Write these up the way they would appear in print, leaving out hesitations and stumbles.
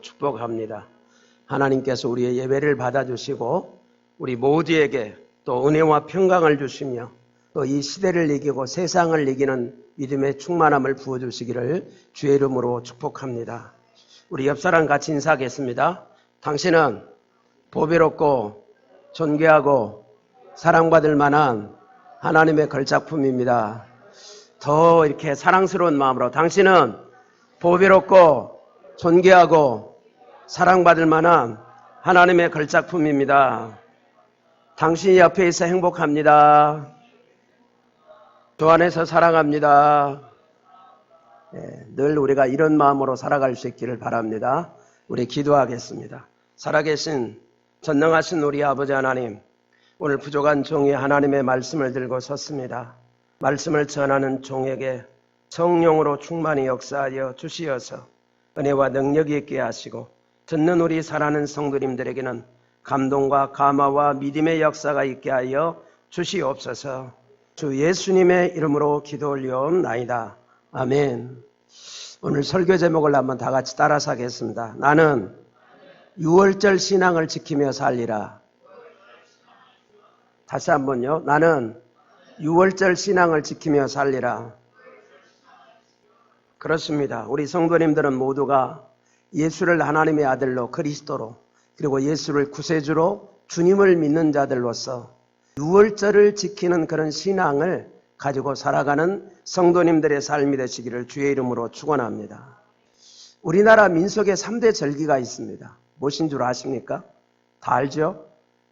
축복합니다. 하나님께서 우리의 예배를 받아주시고 우리 모두에게 또 은혜와 평강을 주시며 또 이 시대를 이기고 세상을 이기는 믿음의 충만함을 부어주시기를 주의 이름으로 축복합니다. 우리 옆사람 같이 인사하겠습니다. 당신은 보배롭고 존귀하고 사랑받을 만한 하나님의 걸작품입니다. 더 이렇게 사랑스러운 마음으로 당신은 보배롭고 존귀하고 사랑받을 만한 하나님의 걸작품입니다. 당신이 옆에 있어 행복합니다. 주 안에서 사랑합니다. 늘 우리가 이런 마음으로 살아갈 수 있기를 바랍니다. 우리 기도하겠습니다. 살아계신 전능하신 우리 아버지 하나님, 오늘 부족한 종이 하나님의 말씀을 들고 섰습니다. 말씀을 전하는 종에게 성령으로 충만히 역사하여 주시어서 은혜와 능력이 있게 하시고 듣는 우리 사랑하는 성도님들에게는 감동과 감화와 믿음의 역사가 있게 하여 주시옵소서. 주 예수님의 이름으로 기도 올리옵나이다. 아멘. 오늘 설교 제목을 한번 다 같이 따라서 하겠습니다. 나는 유월절 신앙을 지키며 살리라. 다시 한번요. 나는 유월절 신앙을 지키며 살리라. 그렇습니다. 우리 성도님들은 모두가 예수를 하나님의 아들로 그리스도로 그리고 예수를 구세주로 주님을 믿는 자들로서 유월절을 지키는 그런 신앙을 가지고 살아가는 성도님들의 삶이 되시기를 주의 이름으로 축원합니다. 우리나라 민속에 3대 절기가 있습니다. 무엇인 줄 아십니까? 다 알죠?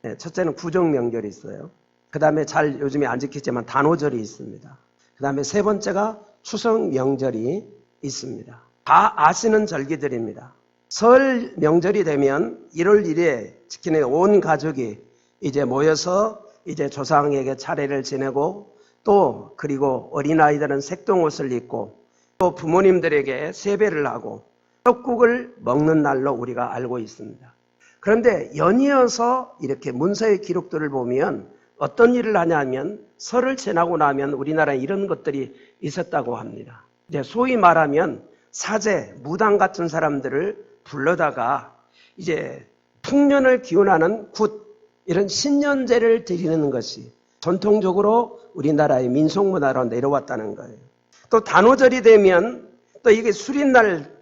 네, 첫째는 구정명절이 있어요. 그 다음에 잘 요즘에 안 지키지만 단오절이 있습니다. 그 다음에 세 번째가 추석명절이 있습니다. 다 아시는 절기들입니다. 설 명절이 되면 1월 1일에 지키는 온 가족이 이제 모여서 이제 조상에게 차례를 지내고 또 그리고 어린아이들은 색동옷을 입고 또 부모님들에게 세배를 하고 떡국을 먹는 날로 우리가 알고 있습니다. 그런데 연이어서 이렇게 문서의 기록들을 보면 어떤 일을 하냐면 설을 지나고 나면 우리나라에 이런 것들이 있었다고 합니다. 이제 소위 말하면 사제, 무당 같은 사람들을 불러다가 이제 풍년을 기원하는 굿 이런 신년제를 드리는 것이 전통적으로 우리나라의 민속문화로 내려왔다는 거예요. 또 단오절이 되면 또 이게 수린날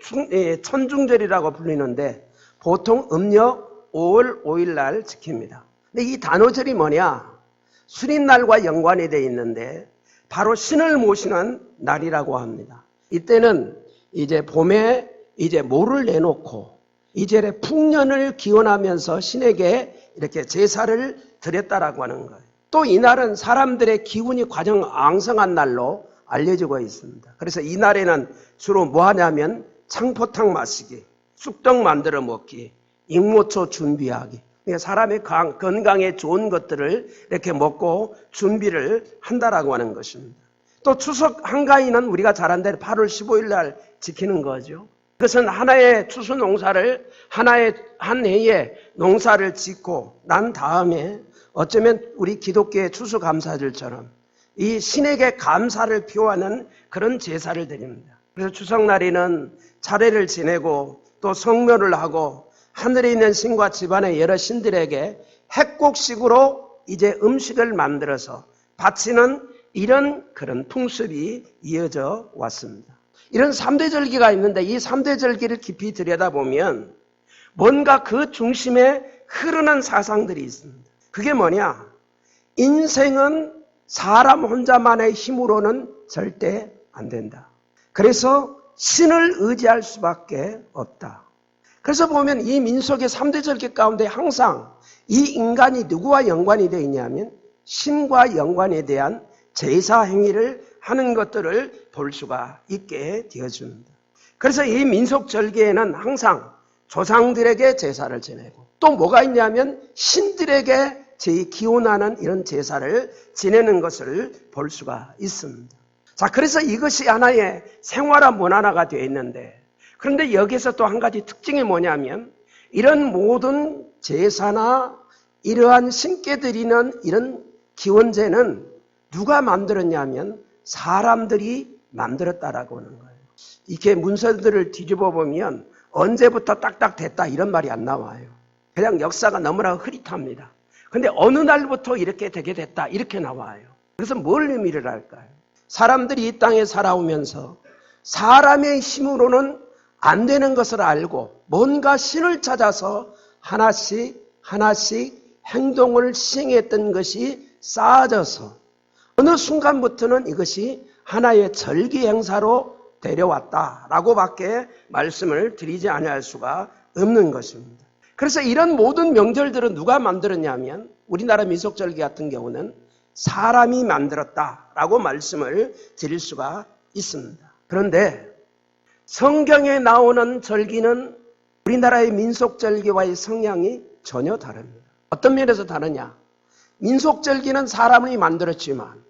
천중절이라고 불리는데 보통 음력 5월 5일 날 지킵니다. 근데 이 단오절이 뭐냐? 수린날과 연관이 되어 있는데 바로 신을 모시는 날이라고 합니다. 이때는 이제 봄에 이제 모를 내놓고 이제 풍년을 기원하면서 신에게 이렇게 제사를 드렸다라고 하는 거예요. 또 이날은 사람들의 기운이 가장 왕성한 날로 알려지고 있습니다. 그래서 이날에는 주로 뭐 하냐면 창포탕 마시기, 쑥떡 만들어 먹기, 익모초 준비하기. 그러니까 사람의 건강에 좋은 것들을 이렇게 먹고 준비를 한다라고 하는 것입니다. 또 추석 한가위는 우리가 잘 아는 대로 8월 15일 날 지키는 거죠. 그것은 하나의 추수 농사를 한 해에 농사를 짓고 난 다음에 어쩌면 우리 기독교의 추수감사절처럼 이 신에게 감사를 표하는 그런 제사를 드립니다. 그래서 추석날에는 차례를 지내고 또 성묘를 하고 하늘에 있는 신과 집안의 여러 신들에게 핵곡식으로 이제 음식을 만들어서 바치는 이런 그런 풍습이 이어져 왔습니다. 이런 3대 절기가 있는데 이 3대 절기를 깊이 들여다보면 뭔가 그 중심에 흐르는 사상들이 있습니다. 그게 뭐냐? 인생은 사람 혼자만의 힘으로는 절대 안 된다. 그래서 신을 의지할 수밖에 없다. 그래서 보면 이 민속의 3대 절기 가운데 항상 이 인간이 누구와 연관이 되어 있냐면 신과 연관에 대한 제사 행위를 하는 것들을 볼 수가 있게 되어줍니다. 그래서 이 민속 절기에는 항상 조상들에게 제사를 지내고 또 뭐가 있냐면 신들에게 기원하는 이런 제사를 지내는 것을 볼 수가 있습니다. 자, 그래서 이것이 하나의 생활화 문화가 되어 있는데 그런데 여기서 또 한 가지 특징이 뭐냐면 이런 모든 제사나 이러한 신께 드리는 이런 기원제는 누가 만들었냐면 사람들이 만들었다라고 하는 거예요. 이렇게 문서들을 뒤집어 보면 언제부터 딱딱 됐다 이런 말이 안 나와요. 그냥 역사가 너무나 흐릿합니다. 근데 어느 날부터 이렇게 되게 됐다 이렇게 나와요. 그래서 뭘 의미를 할까요? 사람들이 이 땅에 살아오면서 사람의 힘으로는 안 되는 것을 알고 뭔가 신을 찾아서 하나씩 행동을 시행했던 것이 쌓아져서 어느 순간부터는 이것이 하나의 절기 행사로 데려왔다라고 밖에 말씀을 드리지 아니할 수가 없는 것입니다. 그래서 이런 모든 명절들은 누가 만들었냐면 우리나라 민속절기 같은 경우는 사람이 만들었다라고 말씀을 드릴 수가 있습니다. 그런데 성경에 나오는 절기는 우리나라의 민속절기와의 성향이 전혀 다릅니다. 어떤 면에서 다르냐? 민속절기는 사람이 만들었지만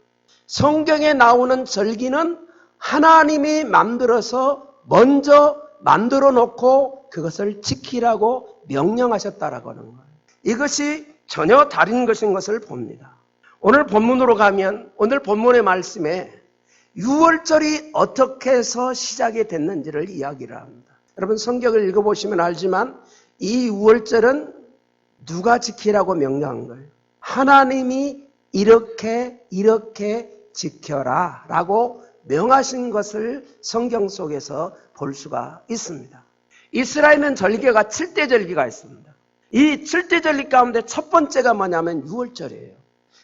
성경에 나오는 절기는 하나님이 만들어서 먼저 만들어 놓고 그것을 지키라고 명령하셨다라고 하는 거예요. 이것이 전혀 다른 것인 것을 봅니다. 오늘 본문으로 가면 오늘 본문의 말씀에 유월절이 어떻게 해서 시작이 됐는지를 이야기를 합니다. 여러분 성경을 읽어보시면 알지만 이 유월절은 누가 지키라고 명령한 거예요? 하나님이 이렇게 지켜라 라고 명하신 것을 성경 속에서 볼 수가 있습니다. 이스라엘은 절기가 7대 절기가 있습니다. 이 7대 절기 가운데 첫 번째가 뭐냐면 유월절이에요.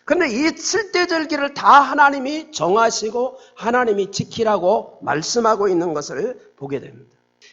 그런데 이 7대 절기를 다 하나님이 정하시고 하나님이 지키라고 말씀하고 있는 것을 보게 됩니다.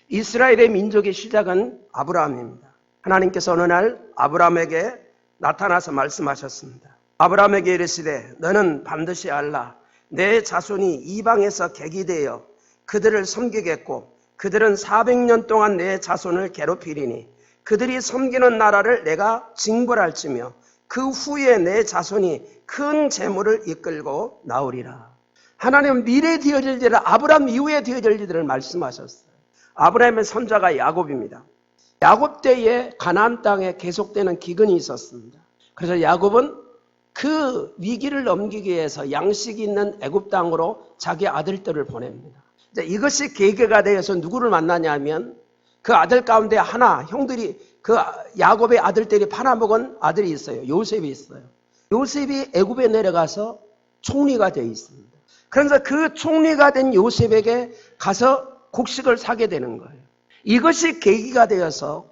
이스라엘의 민족의 시작은 아브라함입니다. 하나님께서 어느 날 아브라함에게 나타나서 말씀하셨습니다. 아브라함에게 이르시되 너는 반드시 알라. 내 자손이 이방에서 객이 되어 그들을 섬기겠고 그들은 400년 동안 내 자손을 괴롭히리니 그들이 섬기는 나라를 내가 징벌할지며 그 후에 내 자손이 큰 재물을 이끌고 나오리라. 하나님은 미래에 되어질 일을 아브라함 이후에 되어질 일들을 말씀하셨어요. 아브라함의 선자가 야곱입니다. 야곱 때에 가나안 땅에 계속되는 기근이 있었습니다. 그래서 야곱은 그 위기를 넘기기 위해서 양식이 있는 애굽 땅으로 자기 아들들을 보냅니다. 이제 이것이 계기가 되어서 누구를 만나냐면 그 아들 가운데 하나 형들이 그 야곱의 아들들이 팔아먹은 아들이 있어요. 요셉이 있어요. 요셉이 애굽에 내려가서 총리가 되어 있습니다. 그래서 그 총리가 된 요셉에게 가서 곡식을 사게 되는 거예요. 이것이 계기가 되어서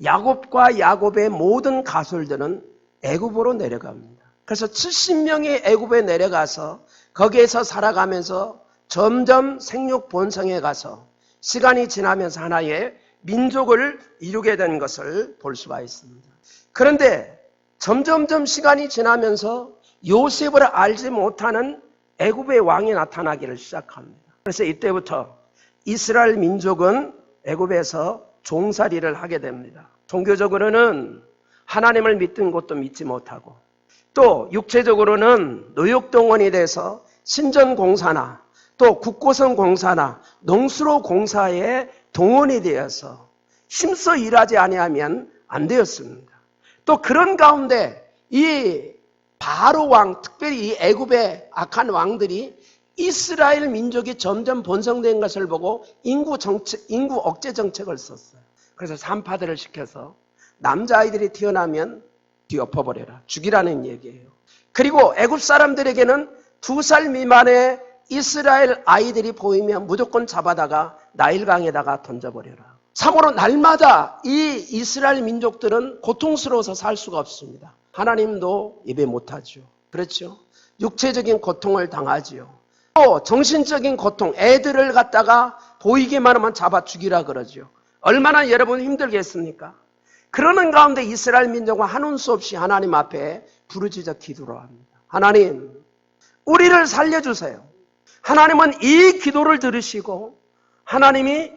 야곱과 야곱의 모든 가솔들은 애굽으로 내려갑니다. 그래서 70명이 애굽에 내려가서 거기에서 살아가면서 점점 생육 본성에 가서 시간이 지나면서 하나의 민족을 이루게 된 것을 볼 수가 있습니다. 그런데 점점점 시간이 지나면서 요셉을 알지 못하는 애굽의 왕이 나타나기를 시작합니다. 그래서 이때부터 이스라엘 민족은 애굽에서 종살이를 하게 됩니다. 종교적으로는 하나님을 믿던 것도 믿지 못하고 또 육체적으로는 노역동원이 돼서 신전공사나 또 국고성 공사나 농수로 공사에 동원이 되어서 힘써 일하지 아니하면 안 되었습니다. 또 그런 가운데 이 바로 왕, 특별히 이 애굽의 악한 왕들이 이스라엘 민족이 점점 번성된 것을 보고 인구 억제 정책을 썼어요. 그래서 산파들을 시켜서 남자아이들이 태어나면 뒤엎어버려라, 죽이라는 얘기예요. 그리고 애굽 사람들에게는 2살 미만의 이스라엘 아이들이 보이면 무조건 잡아다가 나일강에다가 던져버려라. 참으로 날마다 이 이스라엘 민족들은 고통스러워서 살 수가 없습니다. 하나님도 예배 못하죠. 그렇죠? 육체적인 고통을 당하지요. 또 정신적인 고통, 애들을 갖다가 보이기만 하면 잡아 죽이라 그러죠. 얼마나 여러분 힘들겠습니까? 그러는 가운데 이스라엘 민족은 한운 수 없이 하나님 앞에 부르짖어 기도를 합니다. 하나님, 우리를 살려주세요. 하나님은 이 기도를 들으시고 하나님이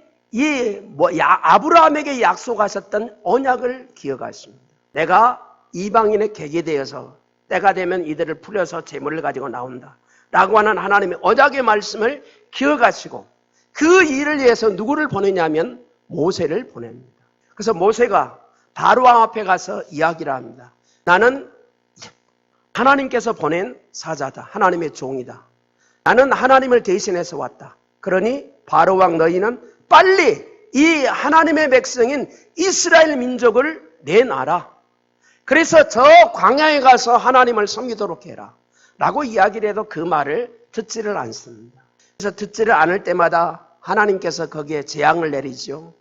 아브라함에게 약속하셨던 언약을 기억하십니다. 내가 이방인의 객이 되어서 때가 되면 이들을 풀려서 재물을 가지고 나온다 라고 하는 하나님의 언약의 말씀을 기억하시고 그 일을 위해서 누구를 보내냐면 모세를 보냅니다. 그래서 모세가 바로왕 앞에 가서 이야기를 합니다. 나는 하나님께서 보낸 사자다. 하나님의 종이다. 나는 하나님을 대신해서 왔다. 그러니 바로왕 너희는 빨리 이 하나님의 백성인 이스라엘 민족을 내놔라. 그래서 저 광야에 가서 하나님을 섬기도록 해라 라고 이야기를 해도 그 말을 듣지를 않습니다. 그래서 듣지를 않을 때마다 하나님께서 거기에 재앙을 내리죠.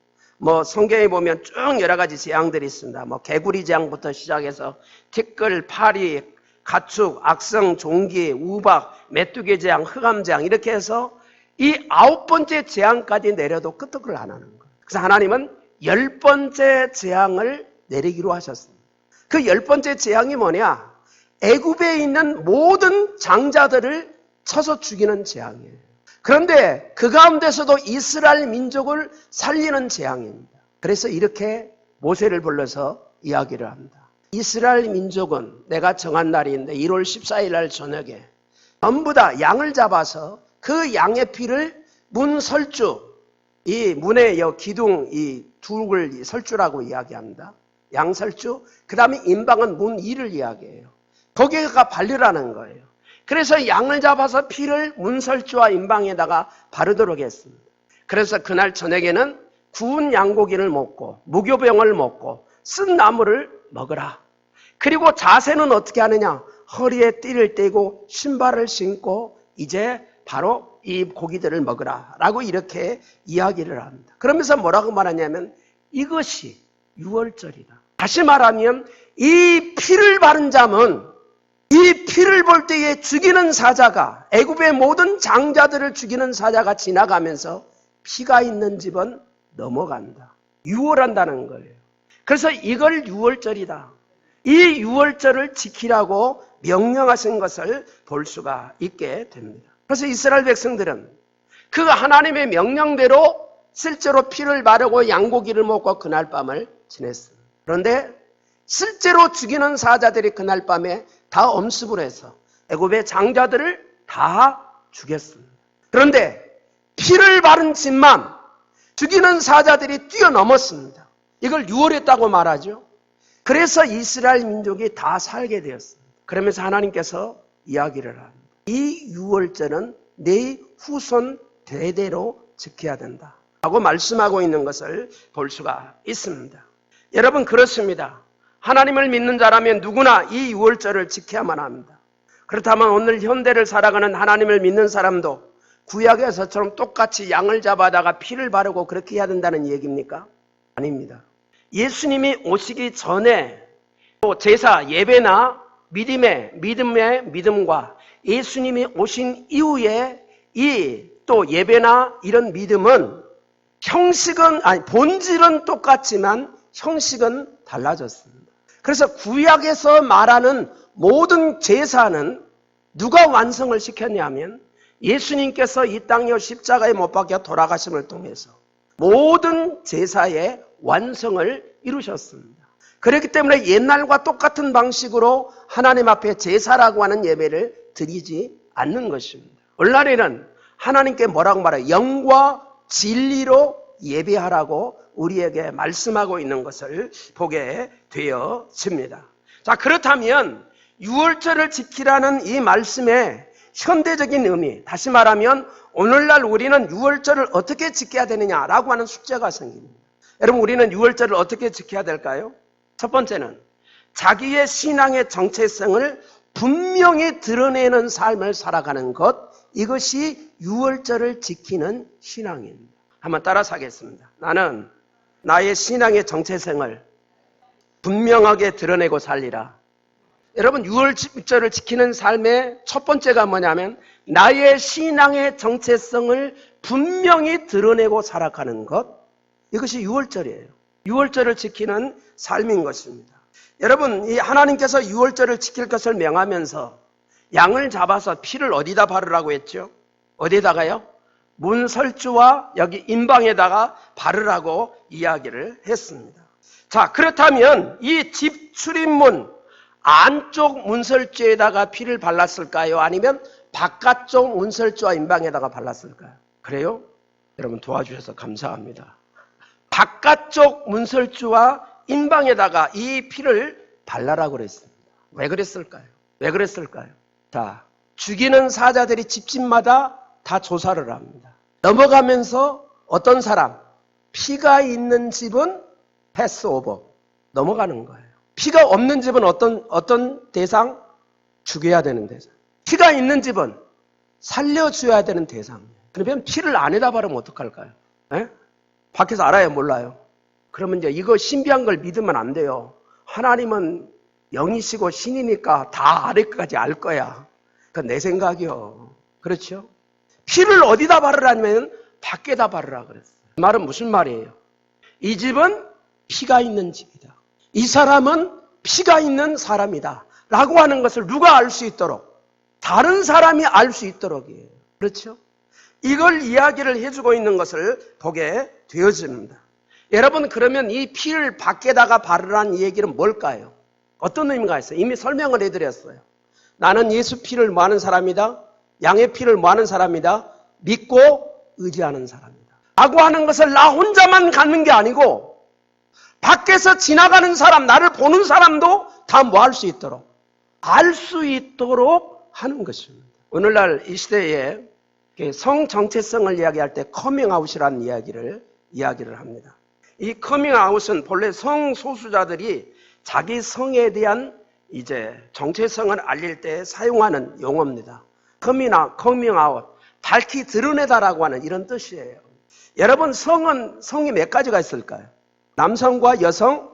성경에 보면 쭉 여러 가지 재앙들이 있습니다. 개구리 재앙부터 시작해서 티끌, 파리, 가축, 악성, 종기, 우박, 메뚜기 재앙, 흑암 재앙 이렇게 해서 이 9번째 재앙까지 내려도 끄떡을 안 하는 거예요. 그래서 하나님은 10번째 재앙을 내리기로 하셨습니다. 그 10번째 재앙이 뭐냐? 애굽에 있는 모든 장자들을 쳐서 죽이는 재앙이에요. 그런데 그 가운데서도 이스라엘 민족을 살리는 재앙입니다. 그래서 이렇게 모세를 불러서 이야기를 합니다. 이스라엘 민족은 내가 정한 날인데 1월 14일 날 저녁에 전부 다 양을 잡아서 그 양의 피를 문 설주, 이 문의 기둥 이 둘을 설주라고 이야기합니다. 양 설주, 그 다음에 임방은 문 2를 이야기해요. 거기가 바르라는 거예요. 그래서 양을 잡아서 피를 문설주와 임방에다가 바르도록 했습니다. 그래서 그날 저녁에는 구운 양고기를 먹고 무교병을 먹고 쓴 나물을 먹으라. 그리고 자세는 어떻게 하느냐? 허리에 띠를 떼고 신발을 신고 이제 바로 이 고기들을 먹으라 라고 이렇게 이야기를 합니다. 그러면서 뭐라고 말하냐면 이것이 유월절이다. 다시 말하면 이 피를 바른 자는 이 피를 볼 때에 죽이는 사자가 애굽의 모든 장자들을 죽이는 사자가 지나가면서 피가 있는 집은 넘어간다. 유월한다는 거예요. 그래서 이걸 유월절이다. 이 유월절을 지키라고 명령하신 것을 볼 수가 있게 됩니다. 그래서 이스라엘 백성들은 그 하나님의 명령대로 실제로 피를 바르고 양고기를 먹고 그날 밤을 지냈습니다. 그런데 실제로 죽이는 사자들이 그날 밤에 다 엄습을 해서 애굽의 장자들을 다 죽였습니다. 그런데 피를 바른 집만 죽이는 사자들이 뛰어넘었습니다. 이걸 유월했다고 말하죠. 그래서 이스라엘 민족이 다 살게 되었습니다. 그러면서 하나님께서 이야기를 합니다. 이 유월절은 내 후손 대대로 지켜야 된다 라고 말씀하고 있는 것을 볼 수가 있습니다. 여러분 그렇습니다. 하나님을 믿는 자라면 누구나 이 유월절을 지켜야만 합니다. 그렇다면 오늘 현대를 살아가는 하나님을 믿는 사람도 구약에서처럼 똑같이 양을 잡아다가 피를 바르고 그렇게 해야 된다는 얘기입니까? 아닙니다. 예수님이 오시기 전에 또 제사, 예배나 믿음의 믿음과 예수님이 오신 이후에 이 또 예배나 이런 믿음은 본질은 똑같지만 형식은 달라졌습니다. 그래서 구약에서 말하는 모든 제사는 누가 완성을 시켰냐면 예수님께서 이 땅에 십자가에 못 박혀 돌아가심을 통해서 모든 제사의 완성을 이루셨습니다. 그렇기 때문에 옛날과 똑같은 방식으로 하나님 앞에 제사라고 하는 예배를 드리지 않는 것입니다. 오늘날에는 하나님께 뭐라고 말해요? 영과 진리로 예배하라고 우리에게 말씀하고 있는 것을 보게 되어집니다. 자, 그렇다면 유월절을 지키라는 이 말씀의 현대적인 의미, 다시 말하면 오늘날 우리는 유월절을 어떻게 지켜야 되느냐라고 하는 숙제가 생깁니다. 여러분 우리는 유월절을 어떻게 지켜야 될까요? 첫 번째는 자기의 신앙의 정체성을 분명히 드러내는 삶을 살아가는 것, 이것이 유월절을 지키는 신앙입니다. 한번 따라서 하겠습니다. 나는 나의 신앙의 정체성을 분명하게 드러내고 살리라. 여러분 유월절을 지키는 삶의 첫 번째가 뭐냐면 나의 신앙의 정체성을 분명히 드러내고 살아가는 것, 이것이 유월절이에요. 유월절을 지키는 삶인 것입니다. 여러분 이 하나님께서 유월절을 지킬 것을 명하면서 양을 잡아서 피를 어디다 바르라고 했죠? 어디다가요? 문설주와 여기 임방에다가 바르라고 이야기를 했습니다. 자, 그렇다면 이 집 출입문 안쪽 문설주에다가 피를 발랐을까요? 아니면 바깥쪽 문설주와 임방에다가 발랐을까요? 그래요? 여러분 도와주셔서 감사합니다. 바깥쪽 문설주와 임방에다가 이 피를 발라라고 그랬습니다. 왜 그랬을까요? 왜 그랬을까요? 자, 죽이는 사자들이 집집마다 다 조사를 합니다. 넘어가면서 어떤 사람, 피가 있는 집은 패스오버, 넘어가는 거예요. 피가 없는 집은 어떤 대상? 죽여야 되는 대상. 피가 있는 집은 살려줘야 되는 대상이에요. 그러면 피를 안에다 바르면 어떡할까요? 에? 밖에서 알아요? 몰라요? 그러면 이제 이거 신비한 걸 믿으면 안 돼요. 하나님은 영이시고 신이니까 다 아래까지 알 거야. 그건 내 생각이요. 그렇죠? 피를 어디다 바르라면 밖에다 바르라 그랬어요. 그 말은 무슨 말이에요? 이 집은 피가 있는 집이다. 이 사람은 피가 있는 사람이다. 라고 하는 것을 누가 알 수 있도록? 다른 사람이 알 수 있도록이에요. 그렇죠? 이걸 이야기를 해주고 있는 것을 보게 되어집니다. 여러분, 그러면 이 피를 밖에다가 바르라는 이 얘기는 뭘까요? 어떤 의미가 있어요? 이미 설명을 해드렸어요. 나는 예수 피를 뭐하는 사람이다? 양의 피를 뭐하는 사람이다? 믿고 의지하는 사람이다. 라고 하는 것을 나 혼자만 갖는 게 아니고 밖에서 지나가는 사람, 나를 보는 사람도 다 뭐 할 수 있도록, 알 수 있도록 하는 것입니다. 오늘날 이 시대에 성 정체성을 이야기할 때 커밍아웃이라는 이야기를 합니다. 이 커밍아웃은 본래 성소수자들이 자기 성에 대한 이제 정체성을 알릴 때 사용하는 용어입니다. 커밍아웃, 밝히 드러내다라고 하는 이런 뜻이에요. 여러분, 성이 몇 가지가 있을까요? 남성과 여성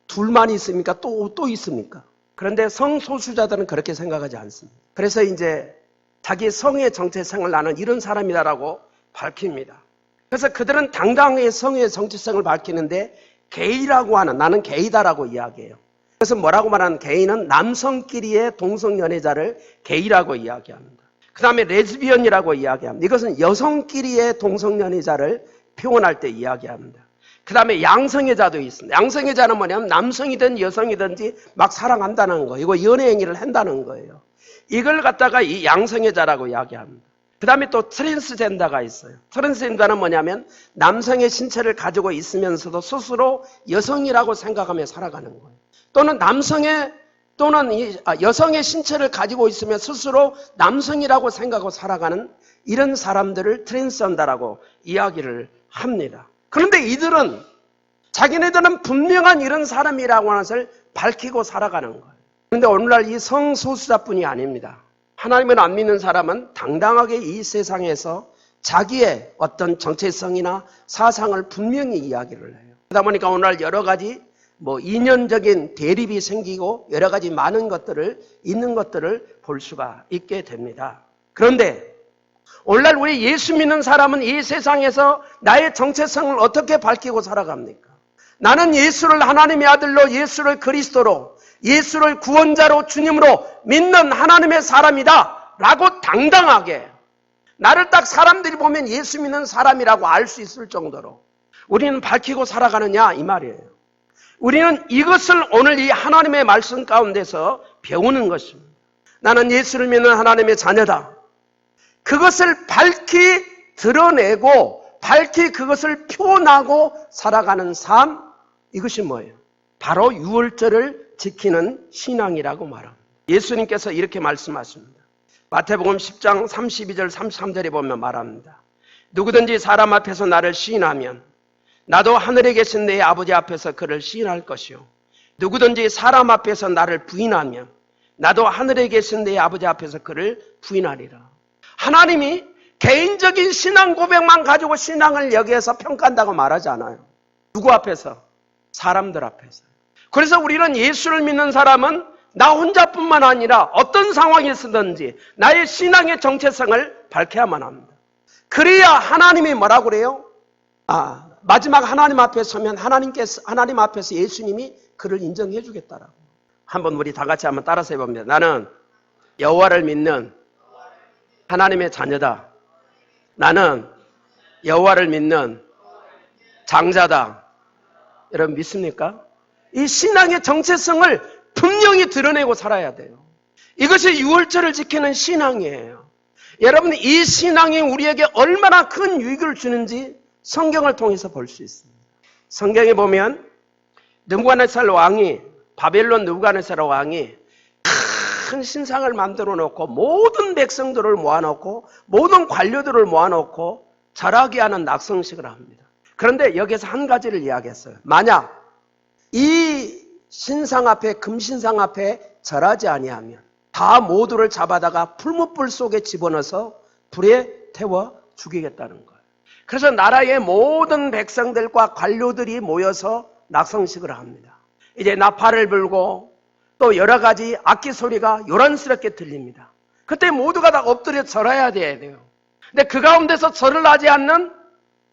둘만 있습니까? 또 있습니까? 그런데 성소수자들은 그렇게 생각하지 않습니다. 그래서 이제 자기 성의 정체성을 나는 이런 사람이다라고 밝힙니다. 그래서 그들은 당당하게 성의 정체성을 밝히는데 게이라고 하는, 나는 게이다라고 이야기해요. 그래서 뭐라고 말하는, 게이는 남성끼리의 동성연애자를 게이라고 이야기합니다. 그 다음에 레즈비언이라고 이야기합니다. 이것은 여성끼리의 동성연애자를 표현할 때 이야기합니다. 그 다음에 양성애자도 있습니다. 양성애자는 뭐냐면 남성이든 여성이든지 막 사랑한다는 거, 이거 연애행위를 한다는 거예요. 이걸 갖다가 이 양성애자라고 이야기합니다. 그 다음에 또 트랜스젠더가 있어요. 트랜스젠더는 뭐냐면 남성의 신체를 가지고 있으면서도 스스로 여성이라고 생각하며 살아가는 거예요. 또는 여성의 신체를 가지고 있으며 스스로 남성이라고 생각하고 살아가는 이런 사람들을 트랜스젠더라고 이야기를 합니다. 그런데 이들은 자기네들은 분명한 이런 사람이라고 하는 것을 밝히고 살아가는 거예요. 그런데 오늘날 이 성소수자뿐이 아닙니다. 하나님을 안 믿는 사람은 당당하게 이 세상에서 자기의 어떤 정체성이나 사상을 분명히 이야기를 해요. 그러다 보니까 오늘날 여러 가지 이념적인 대립이 생기고 여러 가지 많은 있는 것들을 볼 수가 있게 됩니다. 그런데 오늘날 우리 예수 믿는 사람은 이 세상에서 나의 정체성을 어떻게 밝히고 살아갑니까? 나는 예수를 하나님의 아들로, 예수를 그리스도로, 예수를 구원자로, 주님으로 믿는 하나님의 사람이다 라고 당당하게, 나를 딱 사람들이 보면 예수 믿는 사람이라고 알 수 있을 정도로 우리는 밝히고 살아가느냐 이 말이에요. 우리는 이것을 오늘 이 하나님의 말씀 가운데서 배우는 것입니다. 나는 예수를 믿는 하나님의 자녀다. 그것을 밝히 드러내고 밝히 그것을 표현하고 살아가는 삶, 이것이 뭐예요? 바로 유월절을 지키는 신앙이라고 말합니다. 예수님께서 이렇게 말씀하십니다. 마태복음 10장 32절 33절에 보면 말합니다. 누구든지 사람 앞에서 나를 시인하면 나도 하늘에 계신 내 아버지 앞에서 그를 시인할 것이요, 누구든지 사람 앞에서 나를 부인하면 나도 하늘에 계신 내 아버지 앞에서 그를 부인하리라. 하나님이 개인적인 신앙 고백만 가지고 신앙을 여기에서 평가한다고 말하지 않아요. 누구 앞에서? 사람들 앞에서. 그래서 우리는 예수를 믿는 사람은 나 혼자뿐만 아니라 어떤 상황에서든지 나의 신앙의 정체성을 밝혀야만 합니다. 그래야 하나님이 뭐라고 그래요? 마지막 하나님 앞에 서면 하나님 앞에서 예수님이 그를 인정해 주겠다라고. 한번 우리 다 같이 한번 따라서 해봅니다. 나는 여호와를 믿는 하나님의 자녀다. 나는 여호와를 믿는 장자다. 여러분 믿습니까? 이 신앙의 정체성을 분명히 드러내고 살아야 돼요. 이것이 유월절을 지키는 신앙이에요. 여러분, 이 신앙이 우리에게 얼마나 큰 유익을 주는지 성경을 통해서 볼 수 있습니다. 성경에 보면 바벨론 느부갓네살 왕이 큰 신상을 만들어 놓고 모든 백성들을 모아놓고 모든 관료들을 모아놓고 절하게 하는 낙성식을 합니다. 그런데 여기서 한 가지를 이야기했어요. 만약 이 신상 앞에, 금신상 앞에 절하지 아니하면 다 모두를 잡아다가 풀무불 속에 집어넣어서 불에 태워 죽이겠다는 거예요. 그래서 나라의 모든 백성들과 관료들이 모여서 낙성식을 합니다. 이제 나팔을 불고 또 여러 가지 악기 소리가 요란스럽게 들립니다. 그때 모두가 다 엎드려 절해야 돼요. 근데 그 가운데서 절을 하지 않는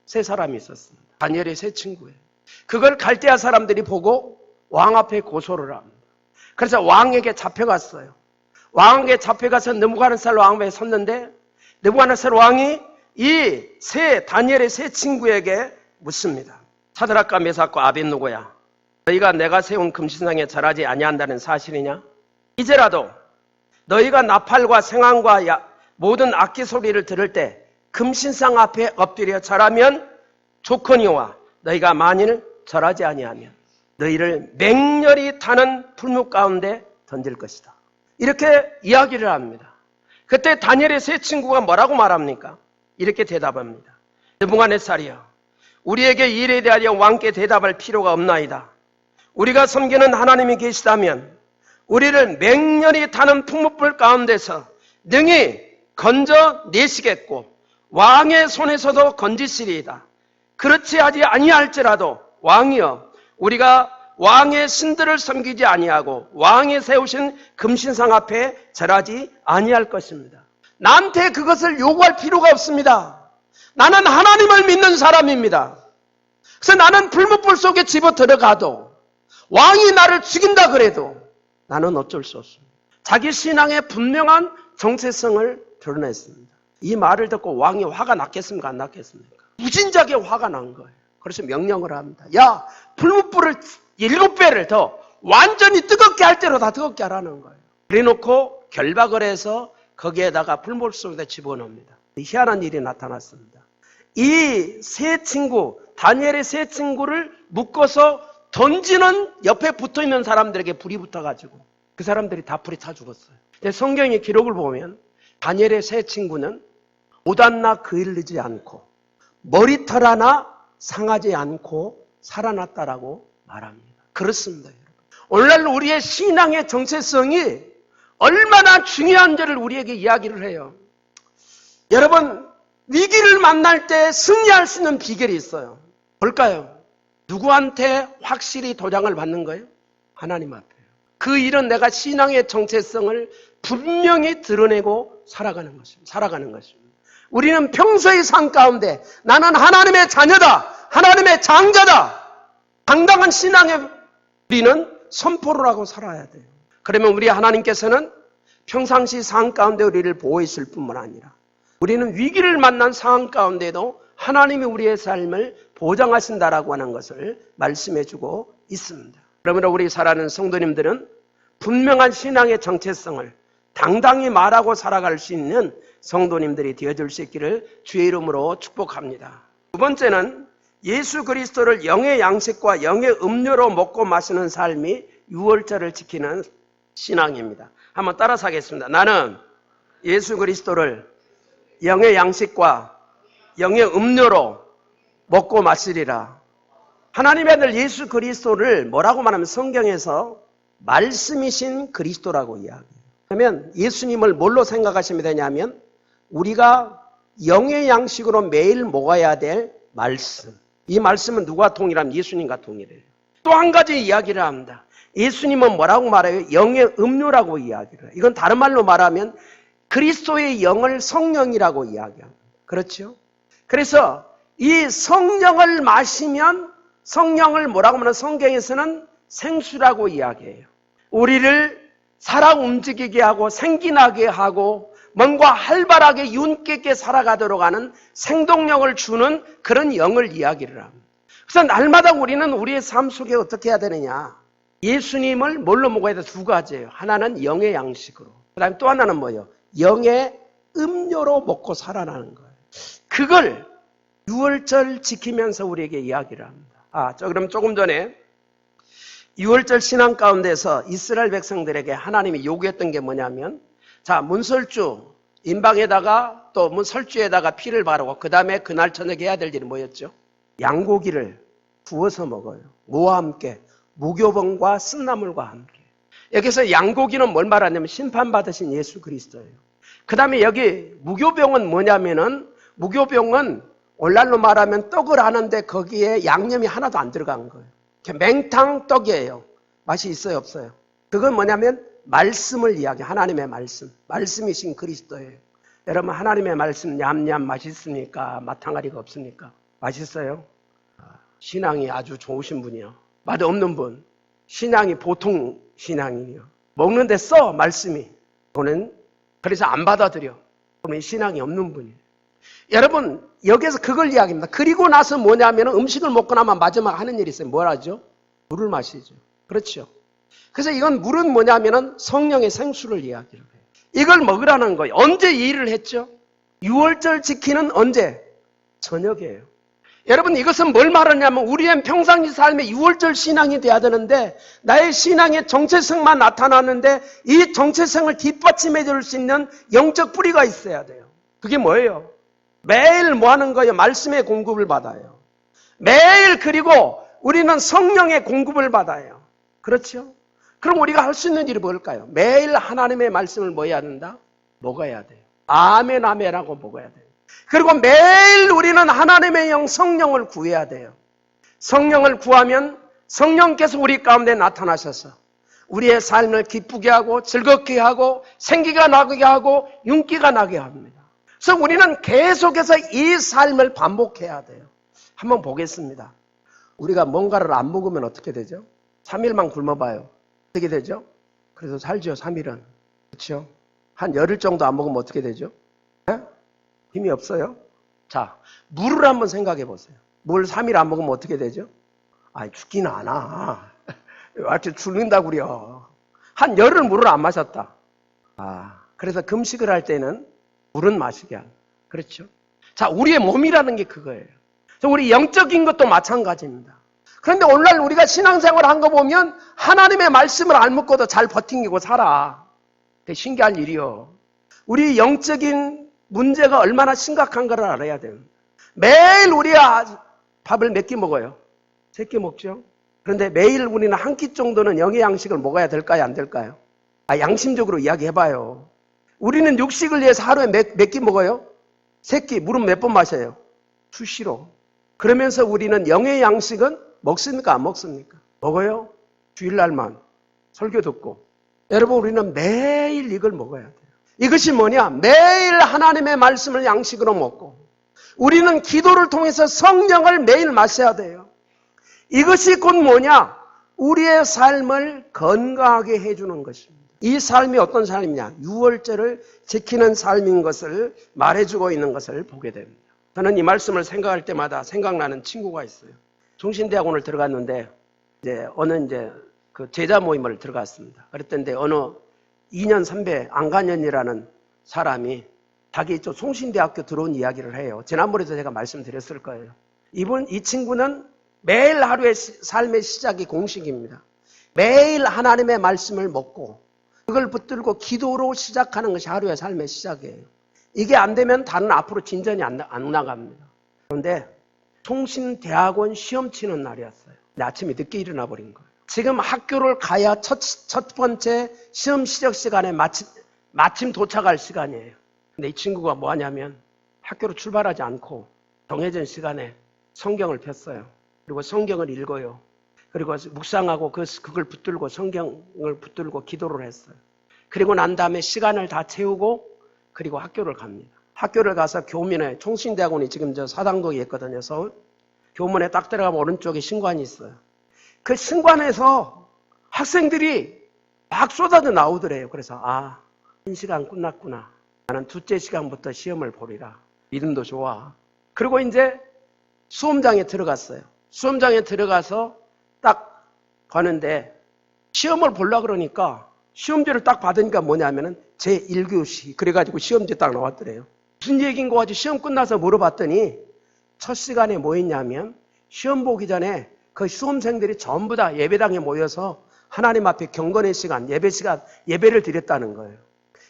세 사람이 있었습니다. 다니엘의 세 친구예요. 그걸 갈대아 사람들이 보고 왕 앞에 고소를 합니다. 그래서 왕에게 잡혀갔어요. 왕에게 잡혀가서 느부갓네살 왕 앞에 섰는데 느부갓네살 왕이 이 다니엘의 세 친구에게 묻습니다. 사드락과 메삭과 아벳느고야, 너희가 내가 세운 금신상에 절하지 아니한다는 사실이냐? 이제라도 너희가 나팔과 생황과 모든 악기 소리를 들을 때 금신상 앞에 엎드려 절하면 좋거니와 너희가 만일 절하지 아니하면 너희를 맹렬히 타는 풀무 가운데 던질 것이다. 이렇게 이야기를 합니다. 그때 다니엘의 세 친구가 뭐라고 말합니까? 이렇게 대답합니다. 느부갓네살이여, 우리에게 이 일에 대하여 왕께 대답할 필요가 없나이다. 우리가 섬기는 하나님이 계시다면 우리를 맹렬히 타는 풍무불 가운데서 능히 건져내시겠고 왕의 손에서도 건지시리이다. 그렇지 아니할지라도 왕이여, 우리가 왕의 신들을 섬기지 아니하고 왕이 세우신 금신상 앞에 절하지 아니할 것입니다. 나한테 그것을 요구할 필요가 없습니다. 나는 하나님을 믿는 사람입니다. 그래서 나는 풀무불 속에 집어 들어가도 왕이 나를 죽인다 그래도 나는 어쩔 수 없습니다. 자기 신앙의 분명한 정체성을 드러냈습니다. 이 말을 듣고 왕이 화가 났겠습니까? 안 났겠습니까? 무진작에 화가 난 거예요. 그래서 명령을 합니다. 야, 풀무불을 7배를 더 완전히 뜨겁게 할 대로 다 뜨겁게 하라는 거예요. 그래놓고 결박을 해서 거기에다가 풀무불 속에 집어넣습니다. 희한한 일이 나타났습니다. 이 세 친구, 다니엘의 세 친구를 묶어서 던지는 옆에 붙어있는 사람들에게 불이 붙어가지고 그 사람들이 다 불에 타 죽었어요. 근데 성경의 기록을 보면 다니엘의 세 친구는 옷 하나 그을리지 않고 머리털 하나 상하지 않고 살아났다라고 말합니다. 그렇습니다, 여러분. 오늘날 우리의 신앙의 정체성이 얼마나 중요한지를 우리에게 이야기를 해요. 여러분, 위기를 만날 때 승리할 수 있는 비결이 있어요. 뭘까요? 누구한테 확실히 도장을 받는 거예요? 하나님 앞에요. 그 일은 내가 신앙의 정체성을 분명히 드러내고 살아가는 것입니다. 우리는 평소의 삶 가운데 나는 하나님의 자녀다, 하나님의 장자다, 당당한 신앙의 우리는 선포를 하고 살아야 돼요. 그러면 우리 하나님께서는 평상시 상황 가운데 우리를 보호해 줄 뿐만 아니라 우리는 위기를 만난 상황 가운데도 하나님이 우리의 삶을 보장하신다라고 하는 것을 말씀해 주고 있습니다. 그러므로 우리 살아가는 성도님들은 분명한 신앙의 정체성을 당당히 말하고 살아갈 수 있는 성도님들이 되어줄 수 있기를 주의 이름으로 축복합니다. 두 번째는 예수 그리스도를 영의 양식과 영의 음료로 먹고 마시는 삶이 유월절을 지키는 신앙입니다. 한번 따라서 하겠습니다. 나는 예수 그리스도를 영의 양식과 영의 음료로 먹고 마시리라. 하나님의 아들 예수 그리스도를 뭐라고 말하면 성경에서 말씀이신 그리스도라고 이야기해요. 그러면 예수님을 뭘로 생각하시면 되냐면 우리가 영의 양식으로 매일 먹어야 될 말씀. 이 말씀은 누가 동일하면 예수님과 동일해요. 또 한 가지 이야기를 합니다. 예수님은 뭐라고 말해요? 영의 음료라고 이야기를 해요. 이건 다른 말로 말하면 그리스도의 영을 성령이라고 이야기합니다. 그렇죠? 그래서 이 성령을 마시면 성령을 뭐라고 하면 성경에서는 생수라고 이야기해요. 우리를 살아 움직이게 하고 생기나게 하고 뭔가 활발하게 윤기 있게 살아가도록 하는 생동력을 주는 그런 영을 이야기를 합니다. 그래서 날마다 우리는 우리의 삶 속에 어떻게 해야 되느냐? 예수님을 뭘로 먹어야 돼? 두 가지예요. 하나는 영의 양식으로, 그 다음에 또 하나는 뭐예요? 영의 음료로 먹고 살아나는 거예요. 그걸 유월절 지키면서 우리에게 이야기를 합니다. 그럼 조금 전에 유월절 신앙 가운데서 이스라엘 백성들에게 하나님이 요구했던 게 뭐냐면, 자, 문설주, 임방에다가 또 문설주에다가 피를 바르고 그 다음에 그날 저녁에 해야 될 일이 뭐였죠? 양고기를 구워서 먹어요. 뭐와 함께? 무교병과 쓴나물과 함께. 여기서 양고기는 뭘 말하냐면 심판받으신 예수 그리스도예요. 그 다음에 여기 무교병은 뭐냐면은, 무교병은 오늘날로 말하면 떡을 하는데 거기에 양념이 하나도 안 들어간 거예요. 맹탕 떡이에요. 맛이 있어요, 없어요? 그건 뭐냐면 말씀을 이야기해요. 하나님의 말씀. 말씀이신 그리스도예요. 여러분, 하나님의 말씀 냠냠 맛있습니까? 맛항아리가 없습니까? 맛있어요? 신앙이 아주 좋으신 분이요. 맛 없는 분. 신앙이 보통 신앙이요. 먹는데 써, 말씀이. 그거는 그래서 안 받아들여. 그러면 신앙이 없는 분이에요. 여러분, 여기서 그걸 이야기합니다. 그리고 나서 뭐냐면 음식을 먹고 나면 마지막 하는 일이 있어요. 뭘 하죠? 물을 마시죠. 그렇죠. 그래서 이건 물은 뭐냐면은 성령의 생수를 이야기를 해요. 이걸 먹으라는 거예요. 언제 이 일을 했죠? 유월절 지키는 언제? 저녁이에요. 여러분, 이것은 뭘 말하냐면 우리의 평상시 삶에 유월절 신앙이 돼야 되는데 나의 신앙의 정체성만 나타나는데 이 정체성을 뒷받침해 줄 수 있는 영적 뿌리가 있어야 돼요. 그게 뭐예요? 매일 뭐 하는 거예요? 말씀의 공급을 받아요. 매일. 그리고 우리는 성령의 공급을 받아요. 그렇죠? 그럼 우리가 할 수 있는 일이 뭘까요? 매일 하나님의 말씀을 뭐 해야 된다? 먹어야 돼요. 아멘 아멘하고 먹어야 돼요. 그리고 매일 우리는 하나님의 영 성령을 구해야 돼요. 성령을 구하면 성령께서 우리 가운데 나타나셔서 우리의 삶을 기쁘게 하고 즐겁게 하고 생기가 나게 하고 윤기가 나게 합니다. 그래서 우리는 계속해서 이 삶을 반복해야 돼요. 한번 보겠습니다. 우리가 뭔가를 안 먹으면 어떻게 되죠? 3일만 굶어봐요. 어떻게 되죠? 그래서 살죠, 3일은. 그렇죠? 한 열흘 정도 안 먹으면 어떻게 되죠? 네? 힘이 없어요? 자, 물을 한번 생각해 보세요. 물 3일 안 먹으면 어떻게 되죠? 죽지는 않아. 이렇게 죽는다고 그래요. 한 열흘 물을 안 마셨다. 그래서 금식을 할 때는 물은 마시게 하는. 그렇죠? 자, 우리의 몸이라는 게 그거예요. 우리 영적인 것도 마찬가지입니다. 그런데 오늘날 우리가 신앙생활 한 거 보면 하나님의 말씀을 안 먹고도 잘 버티고 살아. 되게 신기한 일이요. 우리 영적인 문제가 얼마나 심각한 걸 알아야 돼요. 매일 우리가 밥을 몇 끼 먹어요? 3끼 먹죠? 그런데 매일 우리는 한 끼 정도는 영의 양식을 먹어야 될까요? 안 될까요? 양심적으로 이야기해봐요. 우리는 육식을 위해서 하루에 몇 끼 먹어요? 3끼. 물은 몇 번 마셔요? 수시로. 그러면서 우리는 영의 양식은 먹습니까? 안 먹습니까? 먹어요. 주일날만 설교 듣고. 여러분, 우리는 매일 이걸 먹어야 돼요. 이것이 뭐냐? 매일 하나님의 말씀을 양식으로 먹고 우리는 기도를 통해서 성령을 매일 마셔야 돼요. 이것이 곧 뭐냐? 우리의 삶을 건강하게 해주는 것입니다. 이 삶이 어떤 삶이냐? 유월절을 지키는 삶인 것을 말해주고 있는 것을 보게 됩니다. 저는 이 말씀을 생각할 때마다 생각나는 친구가 있어요. 종신대학원을 들어갔는데 어느 그 제자 모임을 들어갔습니다. 그랬던데 어느 2년 선배 안간현이라는 사람이 자기 저 송신대학교 들어온 이야기를 해요. 지난번에도 제가 말씀드렸을 거예요. 이 친구는 매일 하루의 삶의 시작이 공식입니다. 매일 하나님의 말씀을 먹고 그걸 붙들고 기도로 시작하는 것이 하루의 삶의 시작이에요. 이게 안 되면 다른 앞으로 진전이 안 나갑니다. 그런데 송신대학원 시험 치는 날이었어요. 근데 아침에 늦게 일어나 버린 거예요. 지금 학교를 가야 첫 번째 시험 시작 시간에 마침 도착할 시간이에요. 근데 이 친구가 뭐 하냐면 학교로 출발하지 않고 정해진 시간에 성경을 폈어요. 그리고 성경을 읽어요. 그리고 묵상하고 그걸 붙들고 성경을 붙들고 기도를 했어요. 그리고 난 다음에 시간을 다 채우고 그리고 학교를 갑니다. 학교를 가서 교문에 총신대학원이 지금 저 사당동에 있거든요. 서울. 교문에 딱 들어가면 오른쪽에 신관이 있어요. 그 신관에서 학생들이 막 쏟아져 나오더래요. 그래서 1시간 끝났구나. 나는 둘째 시간부터 시험을 보리라. 믿음도 좋아. 그리고 이제 수험장에 들어갔어요. 수험장에 들어가서 딱 가는데 시험을 보려고 그러니까 시험지를 딱 받으니까 뭐냐면은 제1교시. 그래가지고 시험지 딱 나왔더래요. 무슨 얘기인 거 가지고 시험 끝나서 물어봤더니 첫 시간에 뭐 했냐면 시험 보기 전에 그 수험생들이 전부 다 예배당에 모여서 하나님 앞에 경건의 시간, 예배를 드렸다는 거예요.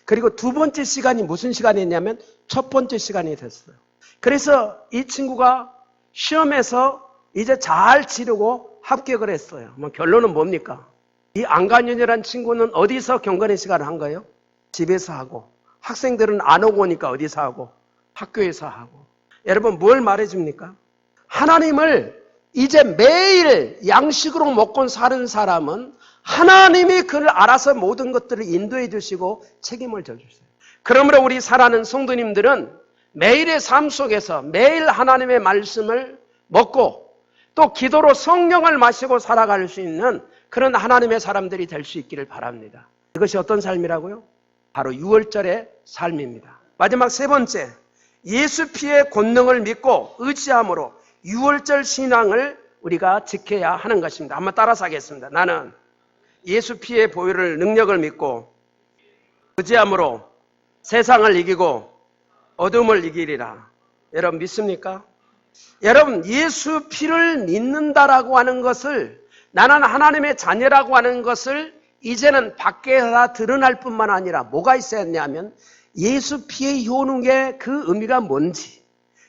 그리고 두 번째 시간이 무슨 시간이었냐면 첫 번째 시간이 됐어요. 그래서 이 친구가 시험에서 이제 잘 치르고 합격을 했어요. 결론은 뭡니까? 이 안간현이라는 친구는 어디서 경건의 시간을 한 거예요? 집에서 하고, 학생들은 안 오고 오니까 어디서 하고? 학교에서 하고. 여러분, 뭘 말해줍니까? 하나님을 이제 매일 양식으로 먹고 사는 사람은 하나님이 그를 알아서 모든 것들을 인도해 주시고 책임을 져주세요. 그러므로 우리 사랑하는 성도님들은 매일의 삶 속에서 매일 하나님의 말씀을 먹고 또 기도로 성령을 마시고 살아갈 수 있는 그런 하나님의 사람들이 될 수 있기를 바랍니다. 이것이 어떤 삶이라고요? 바로 유월절의 삶입니다. 마지막 세 번째, 예수 피의 권능을 믿고 의지함으로 유월절 신앙을 우리가 지켜야 하는 것입니다. 한번 따라서 하겠습니다. 나는 예수 피의 보혈을 능력을 믿고 의지함으로 세상을 이기고 어둠을 이기리라. 여러분 믿습니까? 여러분, 예수 피를 믿는다라고 하는 것을, 나는 하나님의 자녀라고 하는 것을 이제는 밖에서 드러날 뿐만 아니라 뭐가 있어야 했냐면 예수 피의 효능의 그 의미가 뭔지,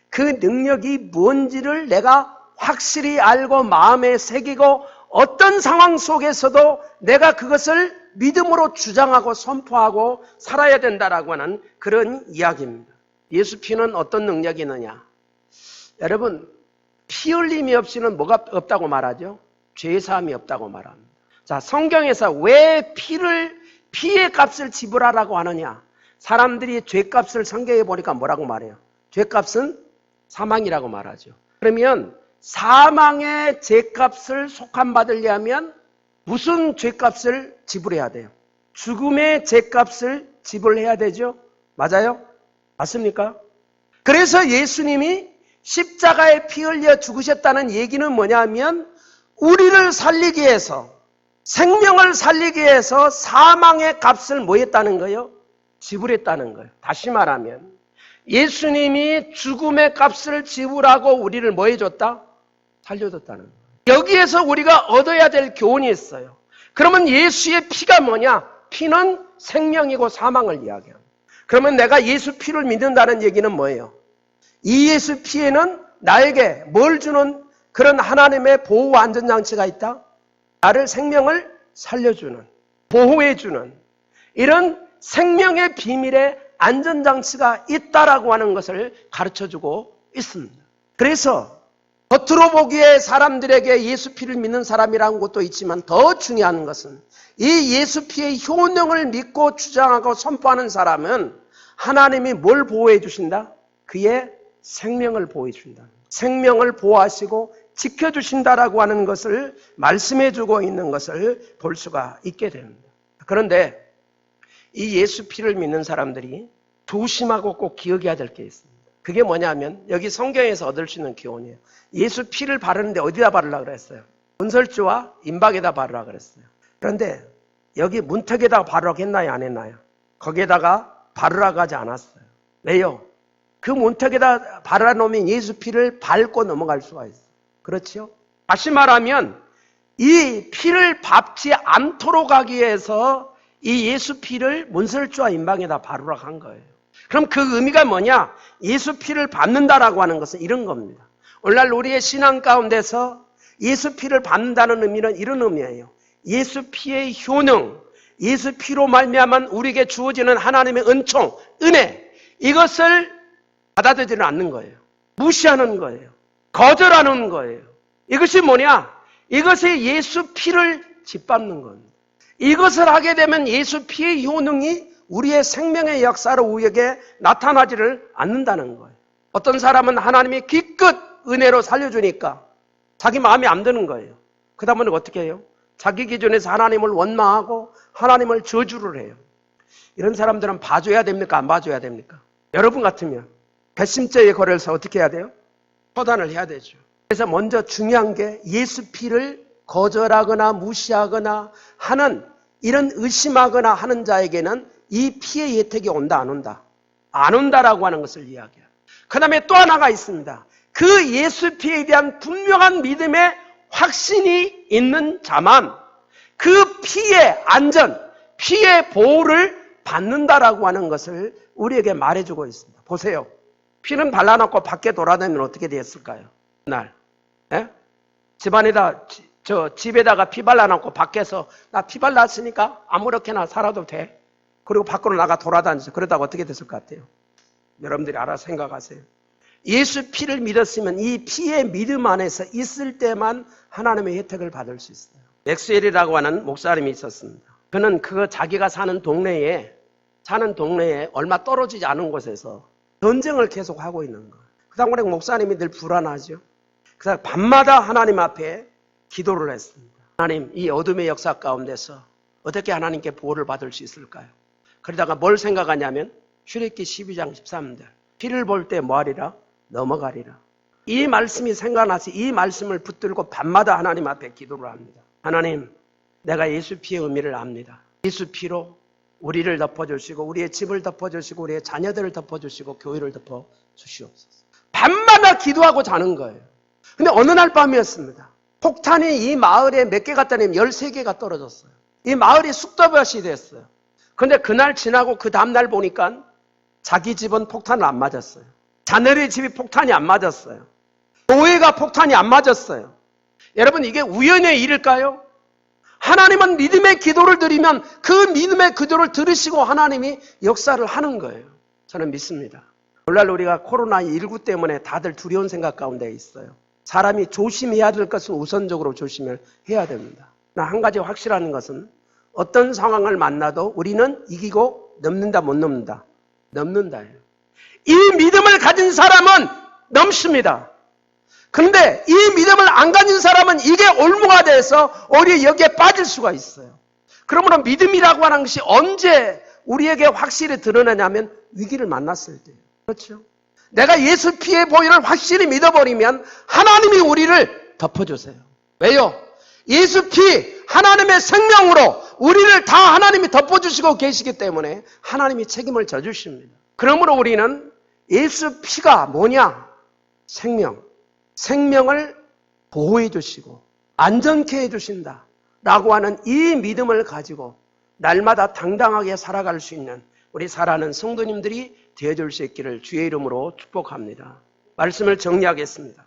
그 능력이 뭔지를 내가 확실히 알고 마음에 새기고 어떤 상황 속에서도 내가 그것을 믿음으로 주장하고 선포하고 살아야 된다라고 하는 그런 이야기입니다. 예수 피는 어떤 능력이 있느냐? 여러분, 피 흘림이 없이는 뭐가 없다고 말하죠? 죄사함이 없다고 말합니다. 자, 성경에서 왜 피의 값을 지불하라고 하느냐? 사람들이 죄값을 성경에 보니까 뭐라고 말해요? 죄값은 사망이라고 말하죠. 그러면 사망의 죄값을 속함받으려면 무슨 죄값을 지불해야 돼요? 죽음의 죄값을 지불해야 되죠? 맞아요? 맞습니까? 그래서 예수님이 십자가에 피 흘려 죽으셨다는 얘기는 뭐냐면 우리를 살리기 위해서, 생명을 살리기 위해서 사망의 값을 뭐 했다는 거예요? 지불했다는 거예요. 다시 말하면 예수님이 죽음의 값을 지불하고 우리를 뭐 해줬다? 살려줬다는 거예요. 여기에서 우리가 얻어야 될 교훈이 있어요. 그러면 예수의 피가 뭐냐? 피는 생명이고 사망을 이야기합니다. 그러면 내가 예수 피를 믿는다는 얘기는 뭐예요? 이 예수 피에는 나에게 뭘 주는 그런 하나님의 보호 안전장치가 있다? 나를 생명을 살려주는, 보호해주는 이런 생명의 비밀의 안전장치가 있다라고 하는 것을 가르쳐주고 있습니다. 그래서 겉으로 보기에 사람들에게 예수 피를 믿는 사람이라는 것도 있지만 더 중요한 것은 이 예수 피의 효능을 믿고 주장하고 선포하는 사람은 하나님이 뭘 보호해 주신다? 그의 생명을 보호해 준다. 생명을 보호하시고 지켜주신다라고 하는 것을 말씀해 주고 있는 것을 볼 수가 있게 됩니다. 그런데 이 예수 피를 믿는 사람들이 조심하고 꼭 기억해야 될 게 있습니다. 그게 뭐냐면 여기 성경에서 얻을 수 있는 교훈이에요. 예수 피를 바르는데 어디다 바르려고 그랬어요? 문설주와 임박에다 바르라고 그랬어요. 그런데 여기 문턱에다 바르라고 했나요? 안 했나요? 거기에다가 바르라고 하지 않았어요. 왜요? 그 문턱에다 바르라 놓으면 예수 피를 밟고 넘어갈 수가 있어요. 그렇죠? 다시 말하면 이 피를 밟지 않도록 하기 위해서 이 예수 피를 문설주와 임박에다 바르라고 한 거예요. 그럼 그 의미가 뭐냐? 예수 피를 밟는다라고 하는 것은 이런 겁니다. 오늘날 우리의 신앙 가운데서 예수 피를 밟는다는 의미는 이런 의미예요. 예수 피의 효능, 예수 피로 말미암아 우리에게 주어지는 하나님의 은총, 은혜, 이것을 받아들이지 않는 거예요. 무시하는 거예요. 거절하는 거예요. 이것이 뭐냐? 이것이 예수 피를 짓밟는 겁니다. 이것을 하게 되면 예수 피의 효능이 우리의 생명의 역사로 우리에게 나타나지를 않는다는 거예요. 어떤 사람은 하나님이 기껏 은혜로 살려주니까 자기 마음에 안 드는 거예요. 그 다음은 어떻게 해요? 자기 기준에서 하나님을 원망하고 하나님을 저주를 해요. 이런 사람들은 봐줘야 됩니까? 안 봐줘야 됩니까? 여러분 같으면 배심죄에 걸려서 어떻게 해야 돼요? 처단을 해야 되죠. 그래서 먼저 중요한 게 예수 피를 거절하거나 무시하거나 하는 이런 의심하거나 하는 자에게는 이 피의 혜택이 온다 안 온다? 안 온다라고 하는 것을 이야기해요. 그 다음에 또 하나가 있습니다. 그 예수 피에 대한 분명한 믿음의 확신이 있는 자만 그 피의 안전, 피의 보호를 받는다라고 하는 것을 우리에게 말해주고 있습니다. 보세요. 피는 발라놓고 밖에 돌아다니면 어떻게 됐을까요? 날. 예? 집에다가 피 발라놓고 밖에서 나 피 발랐으니까 아무렇게나 살아도 돼. 그리고 밖으로 나가 돌아다니죠. 그러다가 어떻게 됐을 것 같아요? 여러분들이 알아서 생각하세요. 예수 피를 믿었으면 이 피의 믿음 안에서 있을 때만 하나님의 혜택을 받을 수 있어요. 맥스웰이라고 하는 목사님이 있었습니다. 그는 자기가 사는 동네에 얼마 떨어지지 않은 곳에서 전쟁을 계속 하고 있는 거예요. 그 당시에 목사님이 늘 불안하죠. 그래서 밤마다 하나님 앞에 기도를 했습니다. 하나님, 이 어둠의 역사 가운데서 어떻게 하나님께 보호를 받을 수 있을까요? 그러다가 뭘 생각하냐면 출애굽기 12장 13절 피를 볼 때 뭐하리라? 넘어가리라. 이 말씀이 생각나서 이 말씀을 붙들고 밤마다 하나님 앞에 기도를 합니다. 하나님, 내가 예수 피의 의미를 압니다. 예수 피로 우리를 덮어주시고 우리의 집을 덮어주시고 우리의 자녀들을 덮어주시고 교회를 덮어주시옵소서. 밤마다 기도하고 자는 거예요. 근데 어느 날 밤이었습니다. 폭탄이 이 마을에 몇 개 갔다 내면 13개가 떨어졌어요. 이 마을이 쑥더밭이 됐어요. 근데 그날 지나고 그 다음날 보니까 자기 집은 폭탄을 안 맞았어요. 자녀의 집이 폭탄이 안 맞았어요. 교회가 폭탄이 안 맞았어요. 여러분, 이게 우연의 일일까요? 하나님은 믿음의 기도를 드리면 그 믿음의 기도를 들으시고 하나님이 역사를 하는 거예요. 저는 믿습니다. 오늘날 우리가 코로나19 때문에 다들 두려운 생각 가운데 있어요. 사람이 조심해야 될 것은 우선적으로 조심을 해야 됩니다. 한 가지 확실한 것은 어떤 상황을 만나도 우리는 이기고 넘는다 못 넘는다? 넘는다예요. 이 믿음을 가진 사람은 넘습니다. 그런데 이 믿음을 안 가진 사람은 이게 올무가 돼서 오히려 여기에 빠질 수가 있어요. 그러므로 믿음이라고 하는 것이 언제 우리에게 확실히 드러나냐면 위기를 만났을 때예요. 그렇죠? 내가 예수 피의 보혈을 확실히 믿어버리면 하나님이 우리를 덮어주세요. 왜요? 예수 피, 하나님의 생명으로 우리를 다 하나님이 덮어주시고 계시기 때문에 하나님이 책임을 져주십니다. 그러므로 우리는 예수 피가 뭐냐? 생명을 보호해 주시고 안전케 해 주신다 라고 하는 이 믿음을 가지고 날마다 당당하게 살아갈 수 있는 우리 사랑하는 성도님들이 되어줄 수 있기를 주의 이름으로 축복합니다. 말씀을 정리하겠습니다.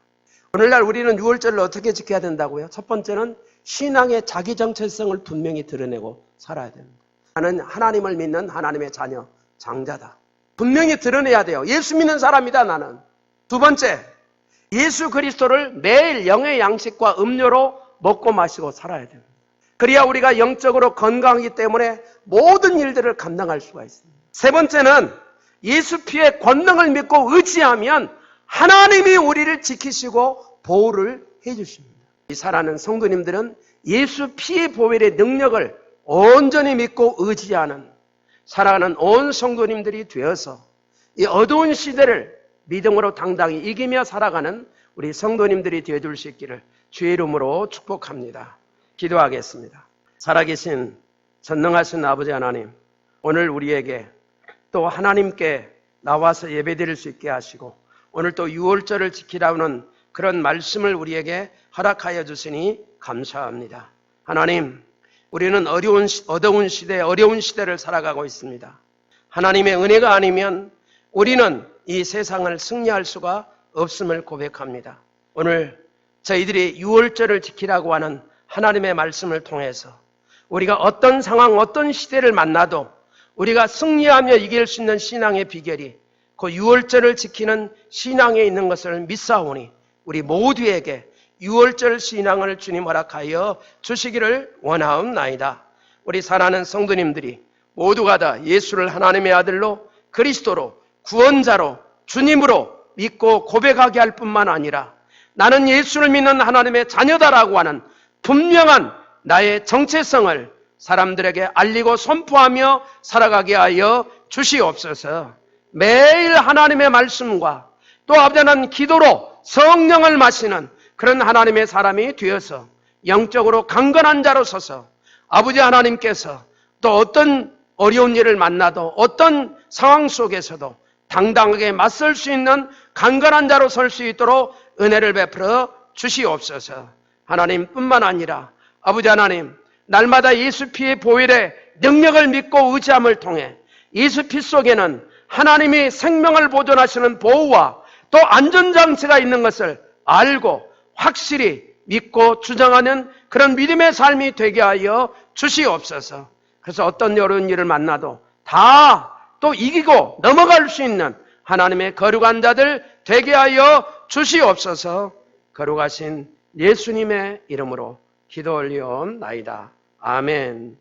오늘날 우리는 유월절을 어떻게 지켜야 된다고요? 첫 번째는 신앙의 자기 정체성을 분명히 드러내고 살아야 됩니다. 나는 하나님을 믿는 하나님의 자녀, 장자다. 분명히 드러내야 돼요. 예수 믿는 사람이다 나는. 두 번째, 예수 그리스도를 매일 영의 양식과 음료로 먹고 마시고 살아야 됩니다. 그래야 우리가 영적으로 건강하기 때문에 모든 일들을 감당할 수가 있습니다. 세 번째는 예수 피의 권능을 믿고 의지하면 하나님이 우리를 지키시고 보호를 해주십니다. 이 사랑하는 성도님들은 예수 피의 보혈의 능력을 온전히 믿고 의지하는 사랑하는 온 성도님들이 되어서 이 어두운 시대를 믿음으로 당당히 이기며 살아가는 우리 성도님들이 되어줄 수 있기를 주의 이름으로 축복합니다. 기도하겠습니다. 살아계신 전능하신 아버지 하나님, 오늘 우리에게 또 하나님께 나와서 예배드릴 수 있게 하시고 오늘 또 유월절을 지키라는 그런 말씀을 우리에게 허락하여 주시니 감사합니다. 하나님, 우리는 어두운 시대를 살아가고 있습니다. 하나님의 은혜가 아니면 우리는 이 세상을 승리할 수가 없음을 고백합니다. 오늘 저희들이 유월절을 지키라고 하는 하나님의 말씀을 통해서 우리가 어떤 상황, 어떤 시대를 만나도 우리가 승리하며 이길 수 있는 신앙의 비결이 그 유월절을 지키는 신앙에 있는 것을 믿사오니 우리 모두에게 유월절 신앙을 주님 허락하여 주시기를 원하옵나이다. 우리 사랑하는 성도님들이 모두가 다 예수를 하나님의 아들로 그리스도로 구원자로 주님으로 믿고 고백하게 할 뿐만 아니라 나는 예수를 믿는 하나님의 자녀다라고 하는 분명한 나의 정체성을 사람들에게 알리고 선포하며 살아가게 하여 주시옵소서. 매일 하나님의 말씀과 또 아버지 하나님 기도로 성령을 마시는 그런 하나님의 사람이 되어서 영적으로 강건한 자로 서서 아버지 하나님께서 또 어떤 어려운 일을 만나도 어떤 상황 속에서도 당당하게 맞설 수 있는 강건한 자로 설 수 있도록 은혜를 베풀어 주시옵소서. 하나님뿐만 아니라 아버지 하나님, 날마다 예수 피의 보혈의 능력을 믿고 의지함을 통해 예수 피 속에는 하나님이 생명을 보존하시는 보호와 또 안전장치가 있는 것을 알고 확실히 믿고 주장하는 그런 믿음의 삶이 되게 하여 주시옵소서. 그래서 어떤 어려운 일을 만나도 다 또 이기고 넘어갈 수 있는 하나님의 거룩한 자들 되게 하여 주시옵소서. 거룩하신 예수님의 이름으로 기도 올리옵나이다. 아멘.